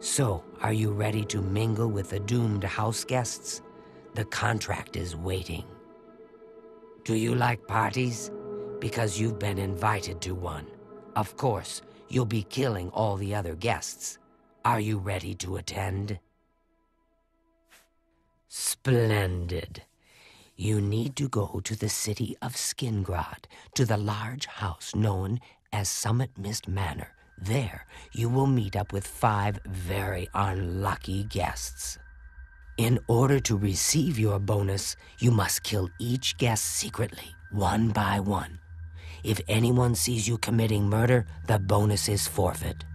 So, are you ready to mingle with the doomed house guests? The contract is waiting. Do you like parties? Because you've been invited to one. Of course, you'll be killing all the other guests. Are you ready to attend? Splendid. You need to go to the city of Skingrad, to the large house known as Summit Mist Manor. There, you will meet up with 5 very unlucky guests. In order to receive your bonus, you must kill each guest secretly, one by one. If anyone sees you committing murder, the bonus is forfeit.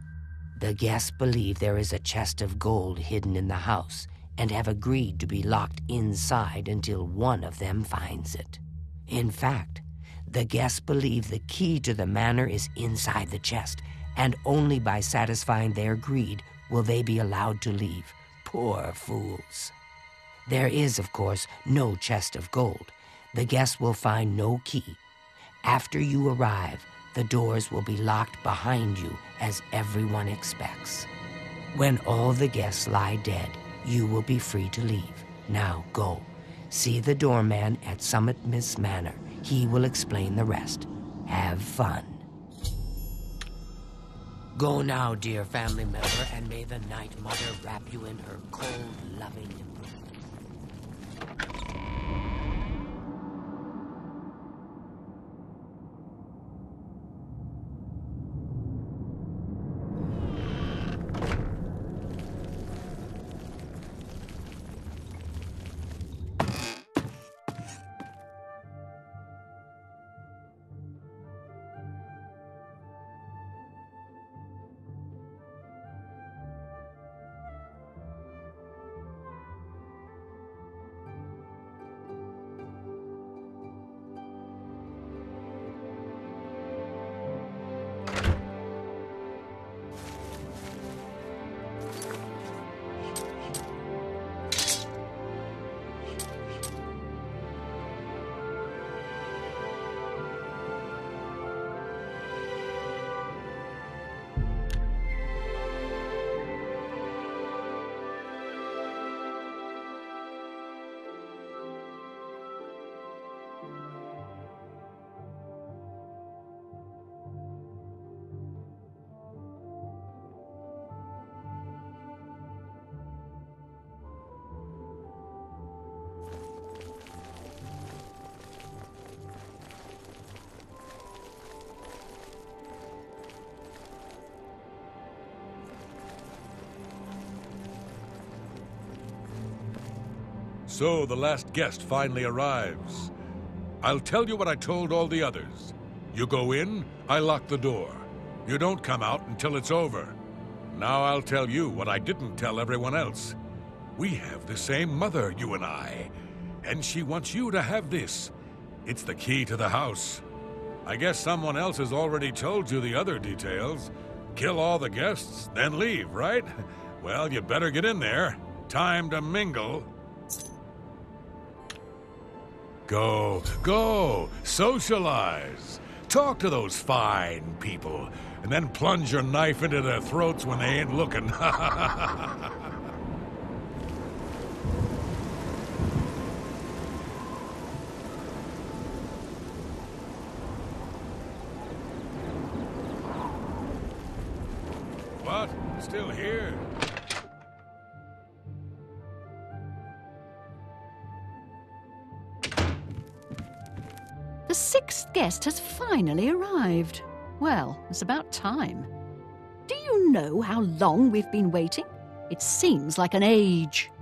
The guests believe there is a chest of gold hidden in the house and have agreed to be locked inside until one of them finds it. In fact, the guests believe the key to the manor is inside the chest, and only by satisfying their greed will they be allowed to leave. Poor fools. There is, of course, no chest of gold. The guests will find no key. After you arrive, the doors will be locked behind you, as everyone expects. When all the guests lie dead, you will be free to leave. Now go. See the doorman at Summit Mist Manor. He will explain the rest. Have fun. Go now, dear family member, and may the Night Mother wrap you in her cold, loving embrace. So the last guest finally arrives. I'll tell you what I told all the others. You go in, I lock the door. You don't come out until it's over. Now I'll tell you what I didn't tell everyone else. We have the same mother, you and I. And she wants you to have this. It's the key to the house. I guess someone else has already told you the other details. Kill all the guests, then leave, right? Well, you better get in there. Time to mingle. Go, socialize. Talk to those fine people, and then plunge your knife into their throats when they ain't looking. What? Still here? The 6th guest has finally arrived. Well, it's about time. Do you know how long we've been waiting? It seems like an age.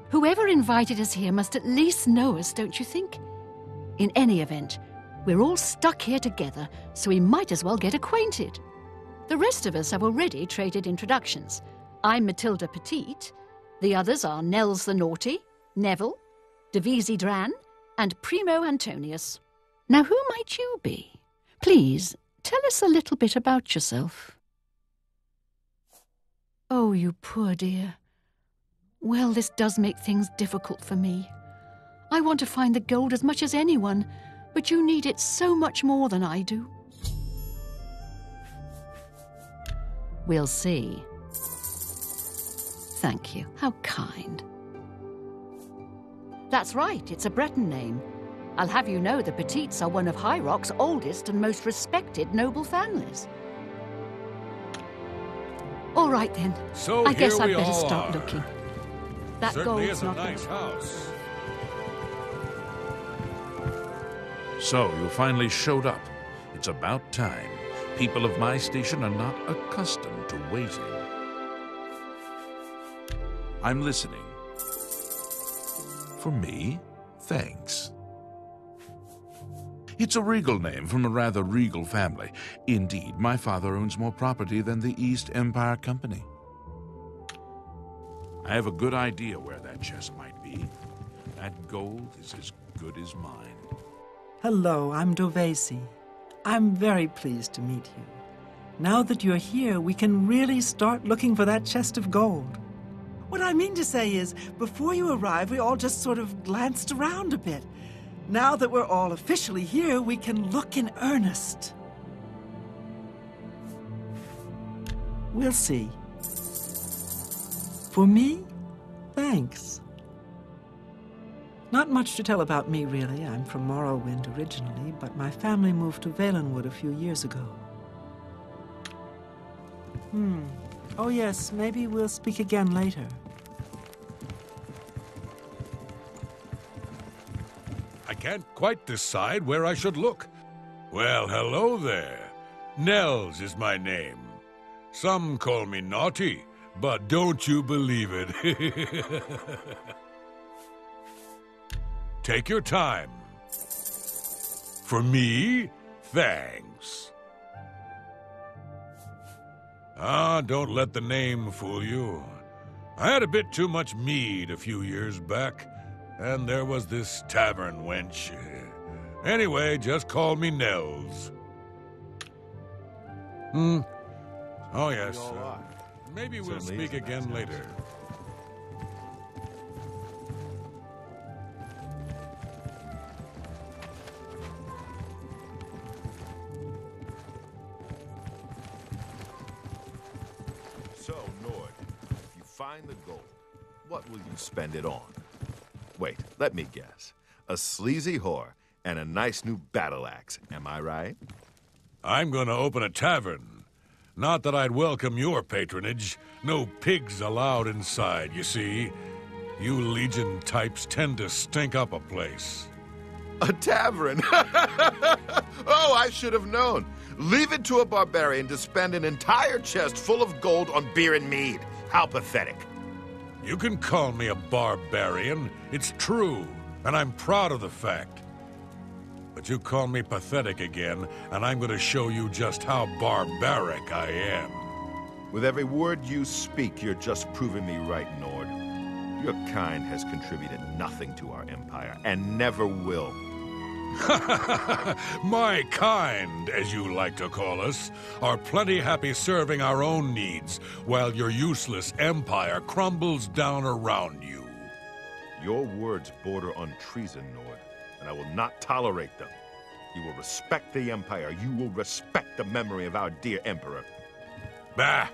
Whoever invited us here must at least know us, don't you think? In any event, we're all stuck here together, so we might as well get acquainted. The rest of us have already traded introductions. I'm Matilda Petite. The others are Nels the Naughty, Neville, Devisi Dran, and Primo Antonius. Now, who might you be? Please, tell us a little bit about yourself. Oh, you poor dear. Well, this does make things difficult for me. I want to find the gold as much as anyone, but you need it so much more than I do. We'll see. Thank you. How kind. That's right, it's a Breton name. I'll have you know the Petits are one of High Rock's oldest and most respected noble families. All right then. So I guess here I'd we better all start are. looking. That Certainly gold's is a not nice gonna... house. So, you finally showed up. It's about time. People of my station are not accustomed to waiting. I'm listening. For me? Thanks. It's a regal name from a rather regal family. Indeed, my father owns more property than the East Empire Company. I have a good idea where that chest might be. That gold is as good as mine. Hello, I'm Dovesi. I'm very pleased to meet you. Now that you're here, we can really start looking for that chest of gold. What I mean to say is, before you arrived, we all just sort of glanced around a bit. Now that we're all officially here, we can look in earnest. We'll see. For me, thanks. Not much to tell about me, really. I'm from Morrowind originally, but my family moved to Valenwood a few years ago. Oh yes, maybe we'll speak again later. I can't quite decide where I should look. Well, hello there. Nels is my name. Some call me naughty, but don't you believe it. Take your time. For me, thanks. Don't let the name fool you. I had a bit too much mead a few years back, and there was this tavern wench. Anyway, just call me Nels. Oh, yes. Maybe we'll speak again later. So, Nord, if you find the gold, what will you spend it on? Wait, let me guess. A sleazy whore and a nice new battle axe, am I right? I'm gonna open a tavern. Not that I'd welcome your patronage. No pigs allowed inside, you see. You Legion types tend to stink up a place. A tavern? Oh, I should have known. Leave it to a barbarian to spend an entire chest full of gold on beer and mead. How pathetic. You can call me a barbarian. It's true, and I'm proud of the fact. But you call me pathetic again, and I'm going to show you just how barbaric I am. With every word you speak, you're just proving me right, Nord. Your kind has contributed nothing to our empire, and never will. My kind, as you like to call us, are plenty happy serving our own needs, while your useless empire crumbles down around you. Your words border on treason, Nord, and I will not tolerate them. You will respect the empire. You will respect the memory of our dear emperor. Bah!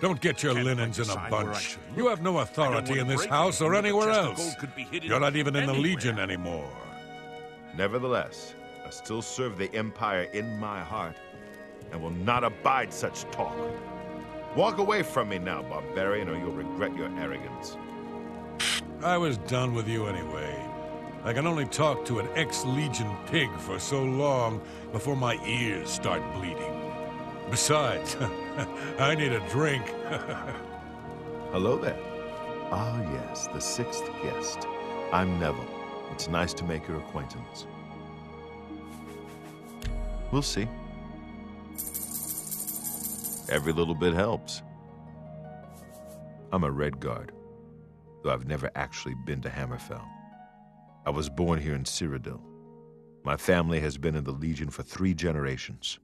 Don't get your Can't linens in a decide where I bunch. should look. You have no authority in this house or anywhere else. You're not even in the Legion anymore. Nevertheless, I still serve the empire in my heart, and will not abide such talk. Walk away from me now, barbarian, or you'll regret your arrogance. I was done with you anyway. I can only talk to an ex-Legion pig for so long before my ears start bleeding. Besides, I need a drink. Hello there. Ah, yes, the sixth guest. I'm Neville. It's nice to make your acquaintance. We'll see. Every little bit helps. I'm a Red Guard, though I've never actually been to Hammerfell. I was born here in Cyrodiil. My family has been in the Legion for 3 generations.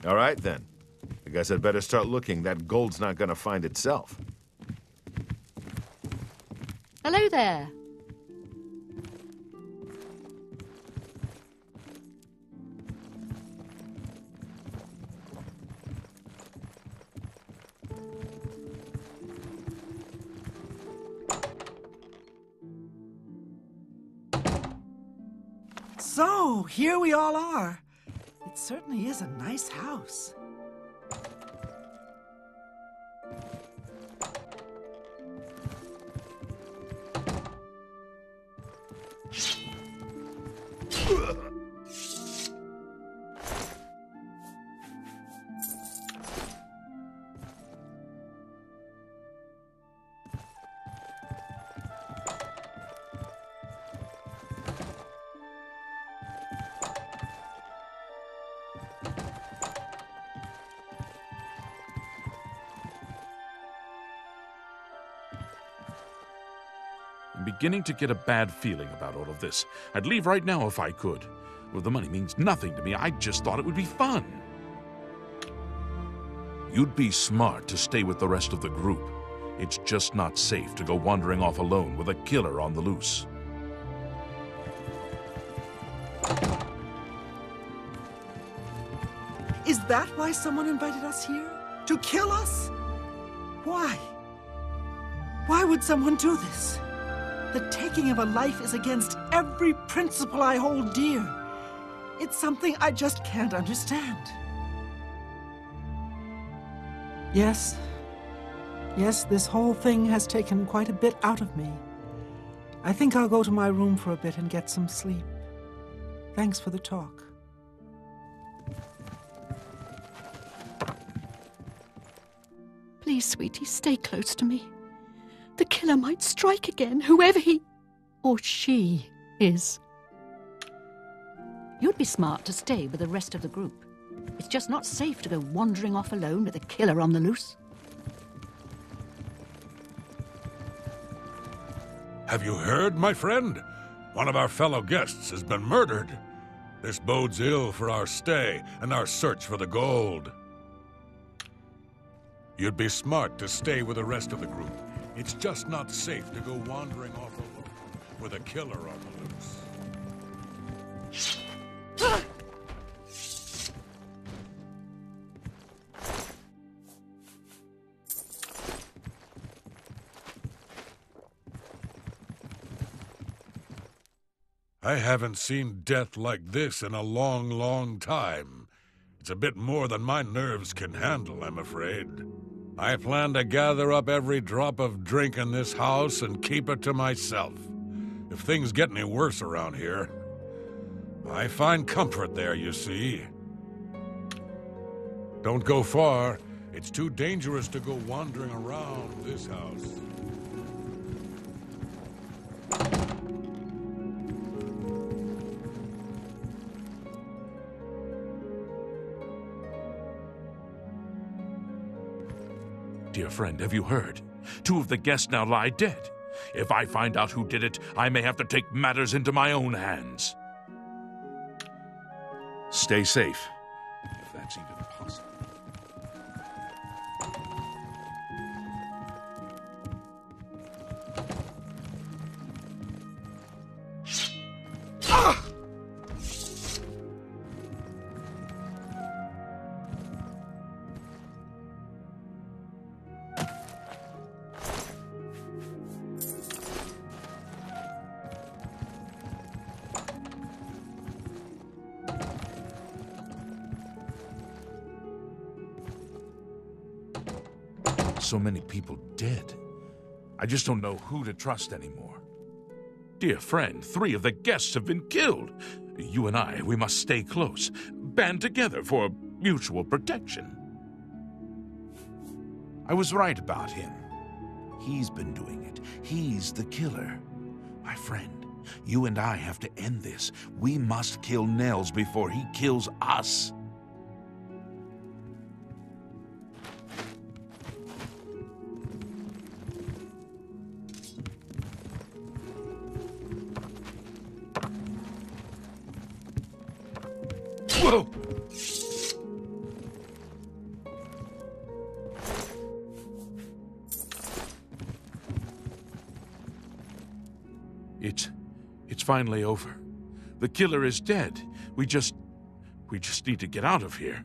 All right, then. I guess I'd better start looking. That gold's not gonna find itself. Hello there. So, here we all are. It certainly is a nice house. I'm beginning to get a bad feeling about all of this. I'd leave right now if I could. Well, the money means nothing to me. I just thought it would be fun. You'd be smart to stay with the rest of the group. It's just not safe to go wandering off alone with a killer on the loose. Is that why someone invited us here? To kill us? Why? Why would someone do this? The taking of a life is against every principle I hold dear. It's something I just can't understand. Yes, this whole thing has taken quite a bit out of me. I think I'll go to my room for a bit and get some sleep. Thanks for the talk. Please, sweetie, stay close to me. The killer might strike again, whoever he or she is. You'd be smart to stay with the rest of the group. It's just not safe to go wandering off alone with a killer on the loose. Have you heard, my friend? One of our fellow guests has been murdered. This bodes ill for our stay and our search for the gold. You'd be smart to stay with the rest of the group. It's just not safe to go wandering off alone with a killer on the loose. I haven't seen death like this in a long, long time. It's a bit more than my nerves can handle, I'm afraid. I plan to gather up every drop of drink in this house and keep it to myself. If things get any worse around here, I find comfort there, you see. Don't go far. It's too dangerous to go wandering around this house. Dear friend, have you heard? 2 of the guests now lie dead. If I find out who did it, I may have to take matters into my own hands. Stay safe, if that's even possible. So many people dead. I just don't know who to trust anymore. Dear friend, 3 of the guests have been killed. You and I, we must stay close, band together for mutual protection. I was right about him. He's been doing it. He's the killer. My friend, you and I have to end this. We must kill Nels before he kills us. Whoa! It's finally over. The killer is dead. We just need to get out of here.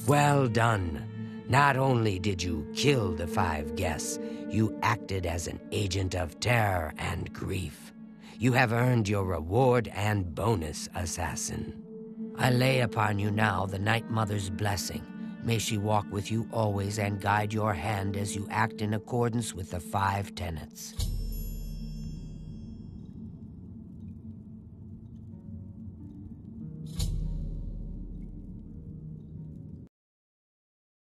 Well done. Not only did you kill the 5 guests, you acted as an agent of terror and grief. You have earned your reward and bonus, assassin. I lay upon you now the Night Mother's blessing. May she walk with you always and guide your hand as you act in accordance with the 5 tenets.